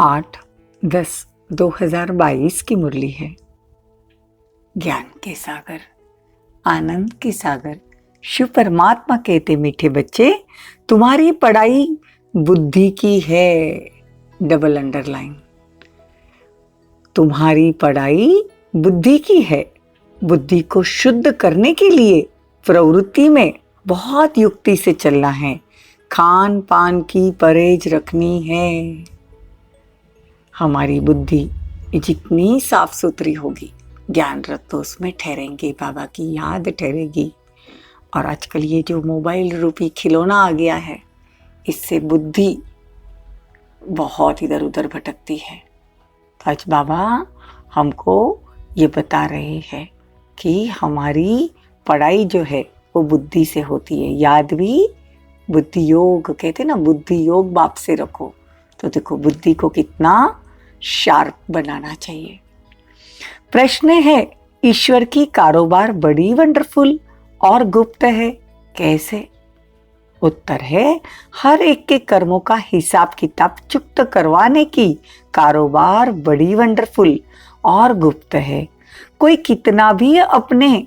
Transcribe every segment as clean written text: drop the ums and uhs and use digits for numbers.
8/10/2022 की मुरली है। ज्ञान के सागर, आनंद के सागर, शिव परमात्मा कहते मीठे बच्चे, तुम्हारी पढ़ाई बुद्धि की है। Double underline. तुम्हारी पढ़ाई बुद्धि की है। बुद्धि को शुद्ध करने के लिए प्रवृत्ति में बहुत युक्ति से चलना है। खान पान की परहेज रखनी है। हमारी बुद्धि जितनी साफ सुथरी होगी, ज्ञान रत तो उसमें ठहरेंगे, बाबा की याद ठहरेगी। और आजकल ये जो मोबाइल रूपी खिलौना आ गया है, इससे बुद्धि बहुत इधर उधर भटकती है। तो आज बाबा हमको ये बता रहे हैं कि हमारी पढ़ाई जो है वो बुद्धि से होती है। याद भी बुद्धि योग कहते ना, बुद्धि योग बाप से रखो। तो देखो बुद्धि को कितना शार्प बनाना चाहिए। प्रश्न है, ईश्वर की कारोबार बड़ी वंडरफुल और गुप्त है, कैसे? उत्तर है, हर एक के कर्मों का हिसाब किताब चुक्त करवाने की कारोबार बड़ी वंडरफुल और गुप्त है। कोई कितना भी अपने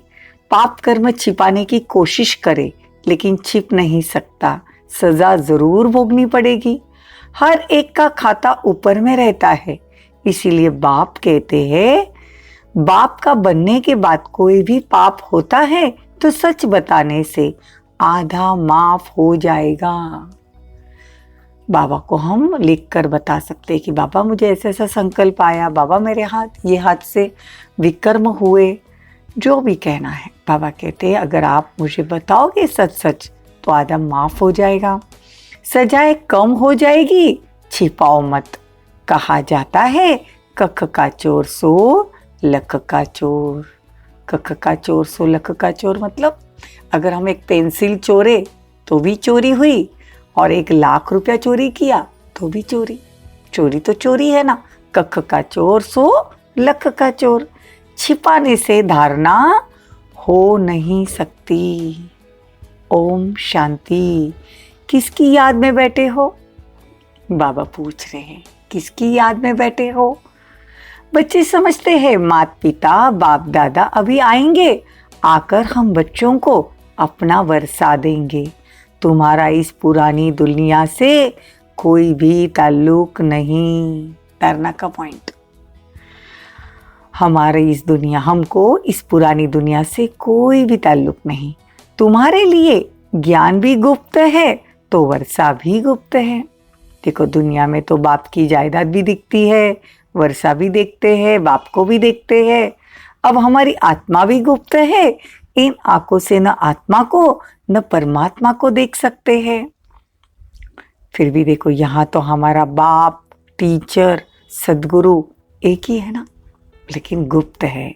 पाप कर्म छिपाने की कोशिश करे, लेकिन छिप नहीं सकता, सजा जरूर भोगनी पड़ेगी। हर एक का खाता ऊपर में रहता है, इसीलिए बाप कहते हैं, बाप का बनने के बाद कोई भी पाप होता है तो सच बताने से आधा माफ हो जाएगा। बाबा को हम लिख कर बता सकते हैं कि बाबा मुझे ऐसा ऐसा संकल्प आया, बाबा मेरे ये हाथ से विकर्म हुए, जो भी कहना है। बाबा कहते हैं, अगर आप मुझे बताओगे सच सच तो आधा माफ हो जाएगा, सजाएं कम हो जाएगी, छिपाओ मत। कहा जाता है, कख का चोर सो लख का चोर। कख का चोर सो लख का चोर मतलब अगर हम एक पेंसिल चोरे तो भी चोरी हुई, और 1,00,000 रुपया चोरी किया तो भी चोरी। चोरी तो चोरी है ना। कख का चोर सो लख का चोर। छिपाने से धारणा हो नहीं सकती। ओम शांति। किसकी याद में बैठे हो? बाबा पूछ रहे हैं, किसकी याद में बैठे हो? बच्चे समझते हैं माता पिता बाप दादा अभी आएंगे, आकर हम बच्चों को अपना वर्षा देंगे। तुम्हारा इस पुरानी दुनिया से कोई भी ताल्लुक नहीं। डरना का पॉइंट, हमको इस पुरानी दुनिया से कोई भी ताल्लुक नहीं। तुम्हारे लिए ज्ञान भी गुप्त है तो वर्षा भी गुप्त है। देखो दुनिया में तो बाप की जायदाद भी दिखती है, वर्षा भी देखते हैं, बाप को भी देखते हैं। अब हमारी आत्मा भी गुप्त है। इन आंखों से न आत्मा को न परमात्मा को देख सकते हैं। फिर भी देखो यहाँ तो हमारा बाप, टीचर, सदगुरु एक ही है ना, लेकिन गुप्त है।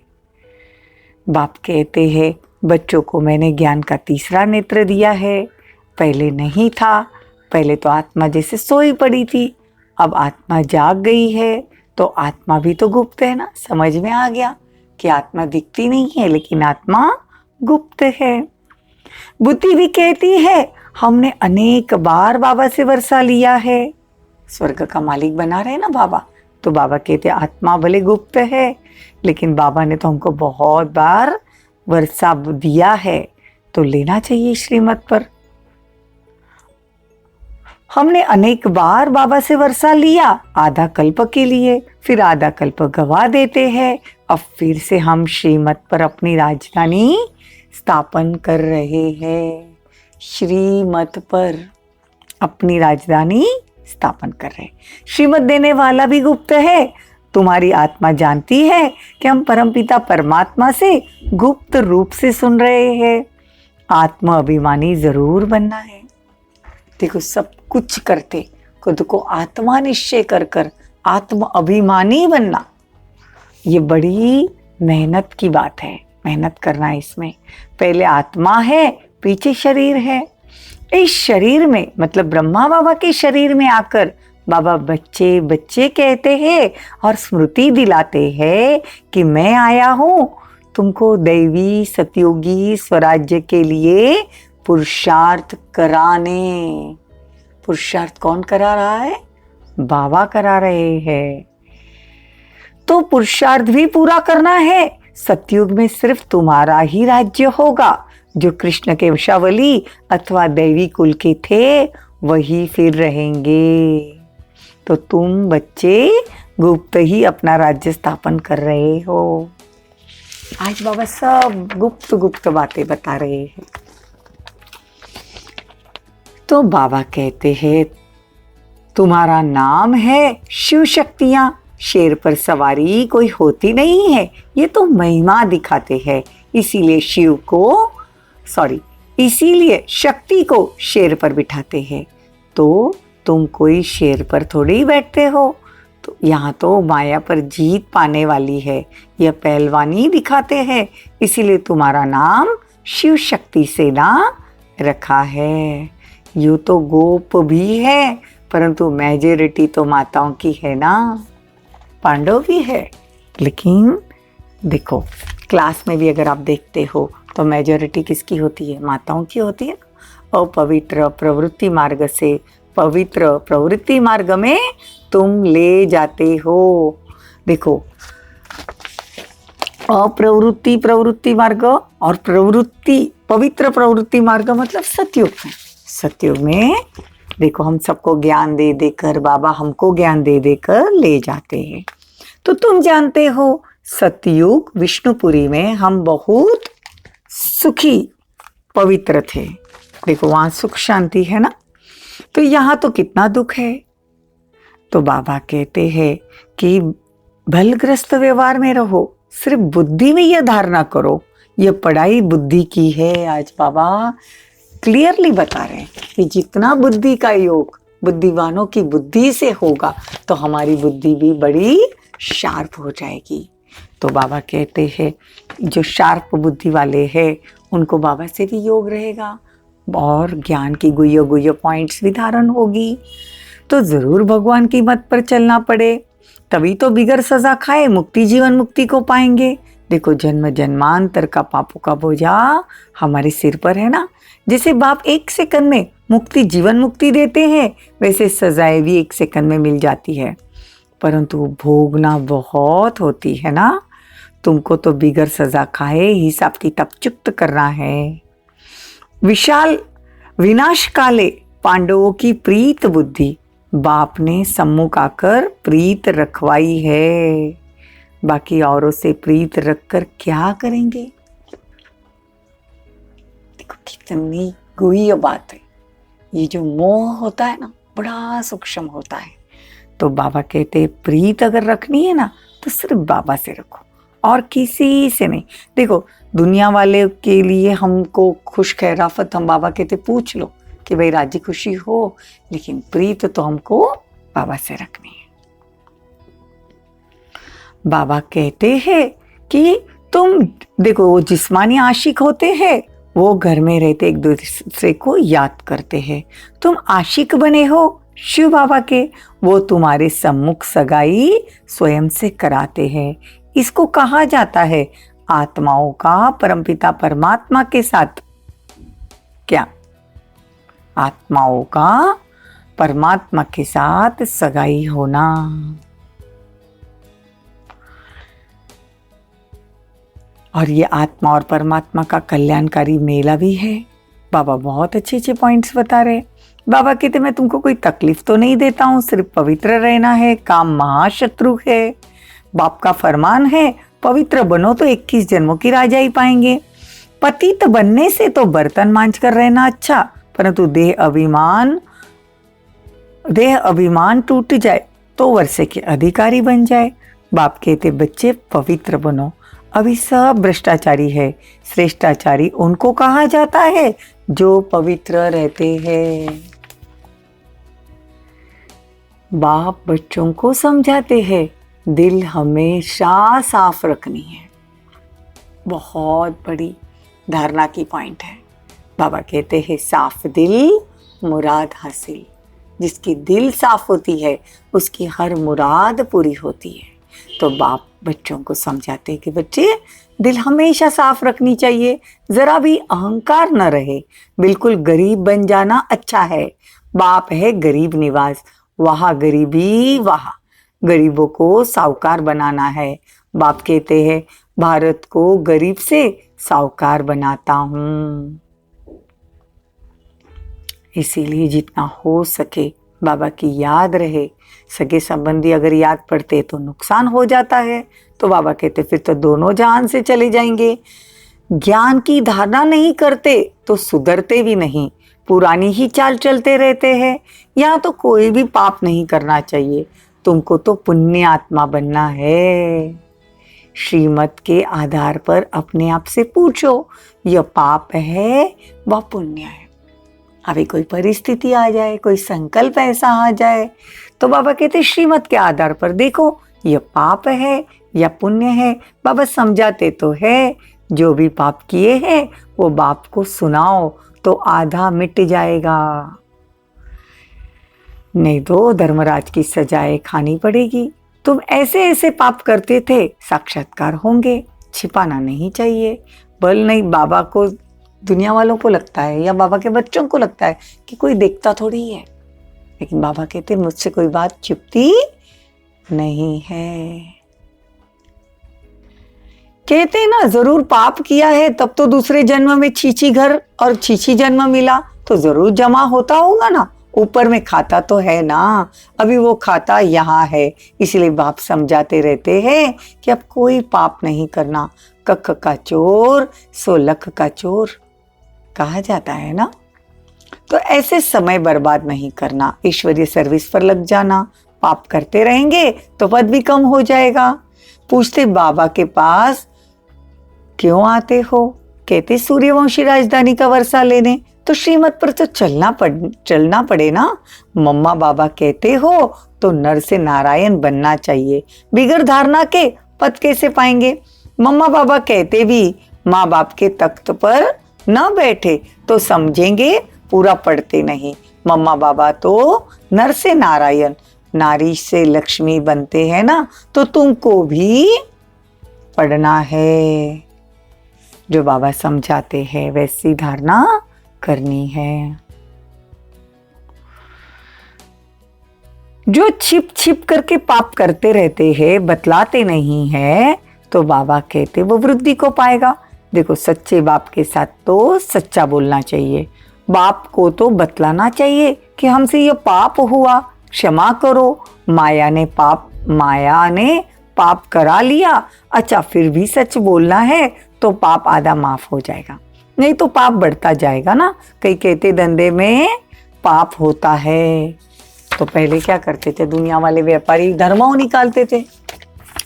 बाप कहते हैं, बच्चों को मैंने ज्ञान का तीसरा नेत्र दिया है। पहले नहीं था, पहले तो आत्मा जैसे सोई पड़ी थी, अब आत्मा जाग गई है, तो आत्मा भी तो गुप्त है ना। समझ में आ गया कि आत्मा दिखती नहीं है, लेकिन आत्मा गुप्त है। बुद्धि भी कहती है, हमने अनेक बार बाबा से वर्षा लिया है। स्वर्ग का मालिक बना रहे ना बाबा, तो बाबा कहते हैं आत्मा भले गुप्त है, लेकिन बाबा ने तो हमको बहुत बार वर्षा दिया है, तो लेना चाहिए श्रीमत पर। हमने अनेक बार बाबा से वर्षा लिया, आधा कल्प के लिए, फिर आधा कल्प गवा देते हैं। अब फिर से हम श्रीमत पर अपनी राजधानी स्थापन कर रहे हैं। श्रीमत पर अपनी राजधानी स्थापन कर रहे हैं। श्रीमत देने वाला भी गुप्त है। तुम्हारी आत्मा जानती है कि हम परमपिता परमात्मा से गुप्त रूप से सुन रहे हैं। आत्म अभिमानी जरूर बनना है। देखो सब कुछ करते खुद को आत्मा निश्चय कर कर आत्म अभिमानी बनना, ये बड़ी मेहनत की बात है। मेहनत करना है इसमें। पहले आत्मा है, पीछे शरीर है। इस शरीर में मतलब ब्रह्मा बाबा के शरीर में आकर बाबा बच्चे बच्चे कहते हैं और स्मृति दिलाते हैं कि मैं आया हूँ तुमको दैवी सतयोगी स्वराज्य के लिए पुरुषार्थ कराने। पुरुषार्थ कौन करा रहा है? बाबा करा रहे हैं। तो पुरुषार्थ भी पूरा करना है। सतयुग में सिर्फ तुम्हारा ही राज्य होगा। जो कृष्ण के वंशावली अथवा दैवी कुल के थे वही फिर रहेंगे। तो तुम बच्चे गुप्त ही अपना राज्य स्थापन कर रहे हो। आज बाबा सब गुप्त गुप्त बातें बता रहे हैं। तो बाबा कहते हैं तुम्हारा नाम है शिव शक्तियां। शेर पर सवारी कोई होती नहीं है, ये तो महिमा दिखाते हैं। इसीलिए शक्ति को शेर पर बिठाते हैं। तो तुम कोई शेर पर थोड़ी बैठते हो। तो यहाँ तो माया पर जीत पाने वाली है, यह पहलवानी दिखाते हैं। इसीलिए तुम्हारा नाम शिव शक्ति सेना रखा है। यूँ तो गोप भी है, परंतु मेजॉरिटी तो माताओं की है ना, पांडव भी है। लेकिन देखो क्लास में भी अगर आप देखते हो तो मेजॉरिटी किसकी होती है? माताओं की होती है ना। अपवित्र प्रवृत्ति मार्ग से पवित्र प्रवृत्ति मार्ग में तुम ले जाते हो। देखो अप्रवृत्ति प्रवृत्ति मार्ग और पवित्र प्रवृत्ति मार्ग मतलब सतयुग में देखो हम सबको ज्ञान दे देकर, बाबा हमको ज्ञान दे देकर ले जाते हैं। तो तुम जानते हो सतयुग विष्णुपुरी में हम बहुत सुखी पवित्र थे। देखो वहां सुख शांति है ना। तो यहाँ तो कितना दुख है। तो बाबा कहते हैं कि भलग्रस्त व्यवहार में रहो, सिर्फ बुद्धि में यह धारणा करो, यह पढ़ाई बुद्धि की है। आज बाबा क्लियरली बता रहे हैं कि जितना बुद्धि का योग बुद्धिवानों की बुद्धि से होगा तो हमारी बुद्धि भी बड़ी शार्प हो जाएगी। तो बाबा कहते हैं जो शार्प बुद्धि वाले हैं उनको बाबा से भी योग रहेगा और ज्ञान की गुह्य पॉइंट्स भी धारण होगी। तो जरूर भगवान की मत पर चलना पड़े, तभी तो बिगर सजा खाए मुक्ति जीवन मुक्ति को पाएंगे। देखो जन्म जन्मांतर का पापों का बोझा हमारे सिर पर है ना। जैसे बाप 1 सेकंड में मुक्ति जीवन मुक्ति देते हैं, वैसे सजाएं भी 1 सेकंड में मिल जाती है, परंतु भोगना बहुत होती है ना। तुमको तो बिगर सजा खाए हिसाब किताब चुक्त करना है। विशाल विनाश काले पांडवों की प्रीत बुद्धि बाप ने सम्मुख आकर प्रीत रखवाई है। बाकी औरों से प्रीत रखकर क्या करेंगे? देखो कितनी गुह्य बात है। ये जो मोह होता है ना बड़ा सूक्ष्म होता है। तो बाबा कहते प्रीत अगर रखनी है ना तो सिर्फ बाबा से रखो और किसी से नहीं। देखो दुनिया वाले के लिए हमको खुश खैराफत हम बाबा कहते पूछ लो कि भाई राजी खुशी हो, लेकिन प्रीत तो हमको बाबा से रखनी है। बाबा कहते हैं कि तुम देखो वो जिस्मानी आशिक होते हैं, वो घर में रहते एक दूसरे को याद करते हैं। तुम आशिक बने हो शिव बाबा के, वो तुम्हारे सम्मुख सगाई स्वयं से कराते हैं। इसको कहा जाता है आत्माओं का परमपिता परमात्मा के साथ क्या? आत्माओं का परमात्मा के साथ सगाई होना। और ये आत्मा और परमात्मा का कल्याणकारी मेला भी है। बाबा बहुत अच्छे अच्छे पॉइंट्स बता रहे। बाबा कहते मैं तुमको कोई तकलीफ तो नहीं देता हूँ, सिर्फ पवित्र रहना है। काम महाशत्रु है। बाप का फरमान है पवित्र बनो तो 21 जन्मों की राजाई पाएंगे। पतित बनने से तो बर्तन मांझ कर रहना अच्छा, परंतु देह अभिमान टूट जाए तो वर्षे के अधिकारी बन जाए। बाप कहते बच्चे पवित्र बनो। अभी सब भ्रष्टाचारी है, श्रेष्ठाचारी उनको कहा जाता है जो पवित्र रहते हैं। बाप बच्चों को समझाते हैं दिल हमेशा साफ रखनी है। बहुत बड़ी धारणा की पॉइंट है। बाबा कहते हैं साफ दिल मुराद हासिल। जिसकी दिल साफ होती है उसकी हर मुराद पूरी होती है। तो बाप बच्चों को समझाते हैं कि बच्चे दिल हमेशा साफ रखनी चाहिए, जरा भी अहंकार न रहे। बिल्कुल गरीब बन जाना अच्छा है। बाप है गरीब निवास, वहाँ गरीबी वहाँ। गरीबों को साहूकार बनाना है। बाप कहते हैं भारत को गरीब से साहूकार बनाता हूँ। इसीलिए जितना हो सके बाबा की याद रहे। सगे संबंधी अगर याद पड़ते तो नुकसान हो जाता है, तो बाबा कहते फिर तो दोनों जहान से चले जाएंगे। ज्ञान की धारणा नहीं करते तो सुधरते भी नहीं, पुरानी ही चाल चलते रहते हैं। यहाँ तो कोई भी पाप नहीं करना चाहिए, तुमको तो पुण्य आत्मा बनना है। श्रीमत के आधार पर अपने आप से पूछो, यह पाप है व पुण्य है। अभी कोई परिस्थिति आ जाए, कोई संकल्प ऐसा आ जाए, तो बाबा कहते श्रीमत के आधार पर देखो यह पाप है या पुण्य है। बाबा समझाते तो है, जो भी पाप किए हैं वो बाप को सुनाओ तो आधा मिट जाएगा, नहीं तो धर्मराज की सजाएं खानी पड़ेगी। तुम ऐसे ऐसे पाप करते थे, साक्षात्कार होंगे। छिपाना नहीं चाहिए। बल नहीं, बाबा को दुनिया वालों को लगता है या बाबा के बच्चों को लगता है कि कोई देखता थोड़ी है, लेकिन बाबा कहते मुझसे कोई बात छिपती नहीं है। कहते ना जरूर पाप किया है तब तो दूसरे जन्म में छीछी घर और छीछी जन्म मिला, तो जरूर जमा होता होगा ना। ऊपर में खाता तो है ना, अभी वो खाता यहाँ है। इसलिए बाप समझाते रहते हैं कि अब कोई पाप नहीं करना। कख का चोर सो लख का चोर कहा जाता है ना। तो ऐसे समय बर्बाद नहीं करना, ईश्वरीय सर्विस पर लग जाना। पाप करते रहेंगे तो पद भी कम हो जाएगा। पूछते बाबा के पास क्यों आते हो, कहते सूर्यवंशी राजधानी का वर्षा लेने। तो श्रीमत पर तो चलना पड़े ना। मम्मा बाबा कहते हो तो नर से नारायण बनना चाहिए, बिगड़ धारणा के पद कैसे पाएंगे। मम्मा बाबा कहते भी माँ बाप के तख्त पर न बैठे तो समझेंगे पूरा पढ़ते नहीं। मम्मा बाबा तो नर से नारायण, नारी से लक्ष्मी बनते हैं ना, तो तुमको भी पढ़ना है। जो बाबा समझाते हैं वैसी धारणा करनी है। जो छिप छिप करके पाप करते रहते हैं, बतलाते नहीं है, तो बाबा कहते वो वृद्धि को पाएगा। देखो सच्चे बाप के साथ तो सच्चा बोलना चाहिए। बाप को तो बतलाना चाहिए कि हमसे ये पाप हुआ, क्षमा करो। माया ने पाप करा लिया, अच्छा फिर भी सच बोलना है तो पाप आधा माफ हो जाएगा, नहीं तो पाप बढ़ता जाएगा ना। कई कहते धंधे में पाप होता है, तो पहले क्या करते थे दुनिया वाले व्यापारी, धर्मों निकालते थे।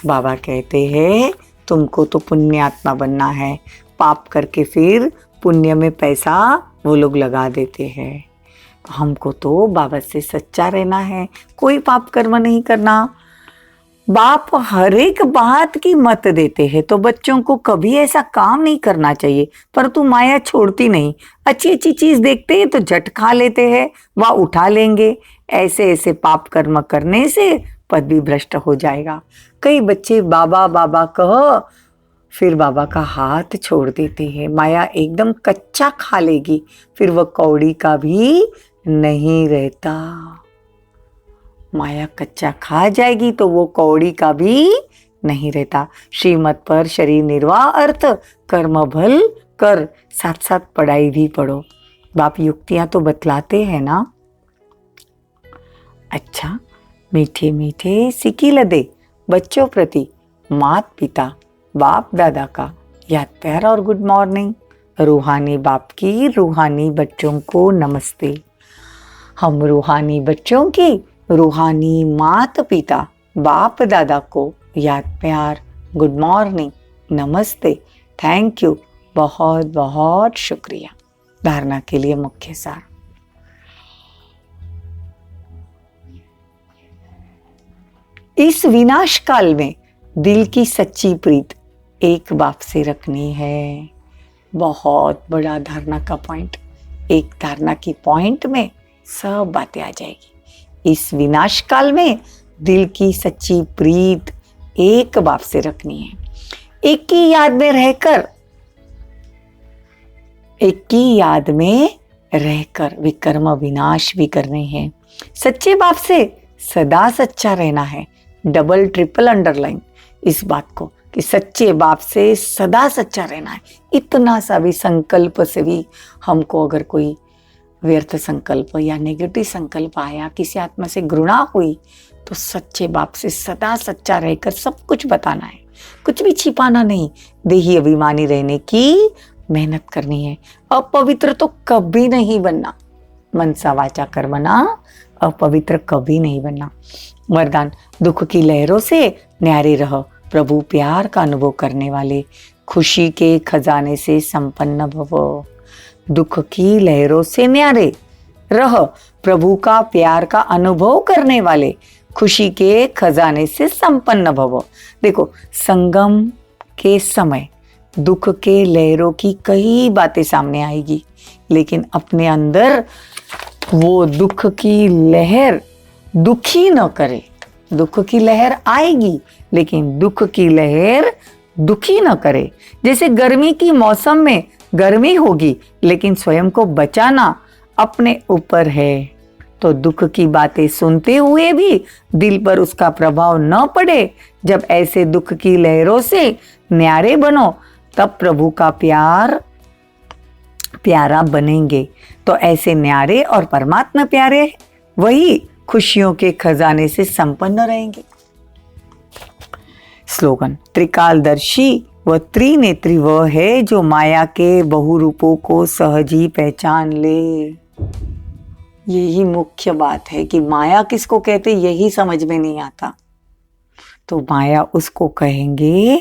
बाबा कहते हैं तुमको तो पुण्य आत्मा बनना है। पाप करके फिर पुण्य में पैसा वो लोग लगा देते हैं। हमको तो बाबा से सच्चा रहना है, कोई पाप कर्म नहीं करना। बाप हर एक बात की मत देते हैं, तो बच्चों को कभी ऐसा काम नहीं करना चाहिए। पर तू माया छोड़ती नहीं, अच्छी अच्छी चीज देखते हैं तो झट खा लेते हैं, वह उठा लेंगे। ऐसे ऐसे पाप कर्म करने से पद भी भ्रष्ट हो जाएगा। कई बच्चे बाबा बाबा कह फिर बाबा का हाथ छोड़ देते हैं। माया एकदम कच्चा खा लेगी, फिर वह कौड़ी का भी नहीं रहता। माया कच्चा खा जाएगी तो वो कौड़ी का भी नहीं रहता। श्रीमत पर शरीर निर्वाह अर्थ कर्म भल कर, साथ साथ पढ़ाई भी पढ़ो। बाप युक्तियां तो बतलाते हैं ना। अच्छा, मीठे मीठे सिकिल दे बच्चों प्रति मात पिता बाप दादा का याद प्यार और गुड मॉर्निंग। रूहानी बाप की रूहानी बच्चों को नमस्ते। हम रूहानी बच्चों की रूहानी माता पिता बाप दादा को याद प्यार गुड मॉर्निंग नमस्ते थैंक यू, बहुत बहुत शुक्रिया। धारणा के लिए मुख्य सार। इस विनाश काल में दिल की सच्ची प्रीत एक बाप से रखनी है। बहुत बड़ा धारणा का पॉइंट। एक धारणा की पॉइंट में सब बातें आ जाएगी। इस विनाश काल में दिल की सच्ची प्रीत एक बाप से रखनी है। एक की याद में रहकर विकर्म विनाश भी करने हैं। सच्चे बाप से सदा सच्चा रहना है। डबल ट्रिपल अंडरलाइन इस बात को कि सच्चे बाप से सदा सच्चा रहना है। इतना सा भी संकल्प से भी हमको अगर कोई व्यर्थ संकल्प या नेगेटिव संकल्प आया, किसी आत्मा से घृणा हुई, तो सच्चे बाप से सदा सच्चा रहकर सब कुछ बताना है, कुछ भी छिपाना नहीं। देही अभिमानी रहने की मेहनत करनी है। अपवित्र तो कभी नहीं बनना, मनसा वाचा कर्मणा अपवित्र कभी नहीं बनना। वरदान, दुख की लहरों से न्यारे रहो, प्रभु प्यार का अनुभव करने वाले, खुशी के खजाने से संपन्न भवो। दुख की लहरों से न्यारे रह, प्रभु का प्यार का अनुभव करने वाले, खुशी के खजाने से संपन्न भवो। देखो, संगम के समय दुख के लहरों की कई बातें सामने आएगी, लेकिन अपने अंदर वो दुख की लहर दुखी न करे। दुख की लहर आएगी, लेकिन दुख की लहर दुखी न करे। जैसे गर्मी की मौसम में गर्मी होगी, लेकिन स्वयं को बचाना अपने ऊपर है। तो दुख की बातें सुनते हुए भी दिल पर उसका प्रभाव न पड़े। जब ऐसे दुख की लहरों से न्यारे बनो, तब प्रभु का प्यारा बनेंगे। तो ऐसे न्यारे और परमात्मा प्यारे, वही खुशियों के खजाने से संपन्न रहेंगे। स्लोगन, त्रिकालदर्शी व त्रिनेत्री वह है जो माया के बहुरूपों को सहज ही पहचान ले। यही मुख्य बात है कि माया किसको कहते, यही समझ में नहीं आता। तो माया उसको कहेंगे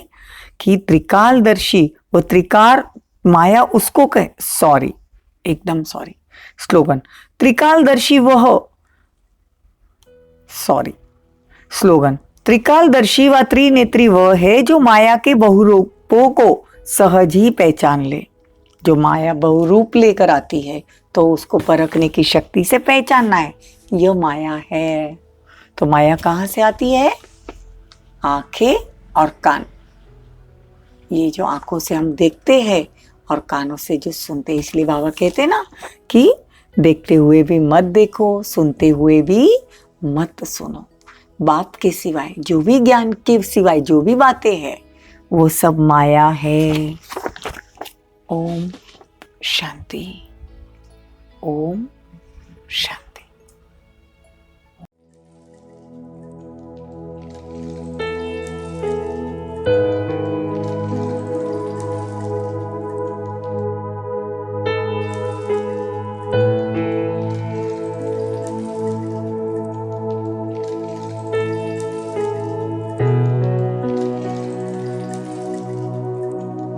कि त्रिकालदर्शी, वो त्रिकार माया उसको कहे, सॉरी, एकदम सॉरी। स्लोगन, त्रिकालदर्शी वह, सॉरी, स्लोगन, त्रिकालदर्शी व त्रिनेत्री वह है जो माया के बहुरूपों को सहज ही पहचान ले। जो माया बहुरूप लेकर आती है, तो उसको परखने की शक्ति से पहचानना है, यह माया है। तो माया कहाँ से आती है? आंखें और कान। ये जो आंखों से हम देखते हैं और कानों से जो सुनते हैं, इसलिए बाबा कहते हैं ना कि देखते हुए भी मत देखो, सुनते हुए भी मत सुनो। बाप के सिवाय, जो भी ज्ञान के सिवाय जो भी बातें हैं, वो सब माया है। ओम शांति, ओम शांति।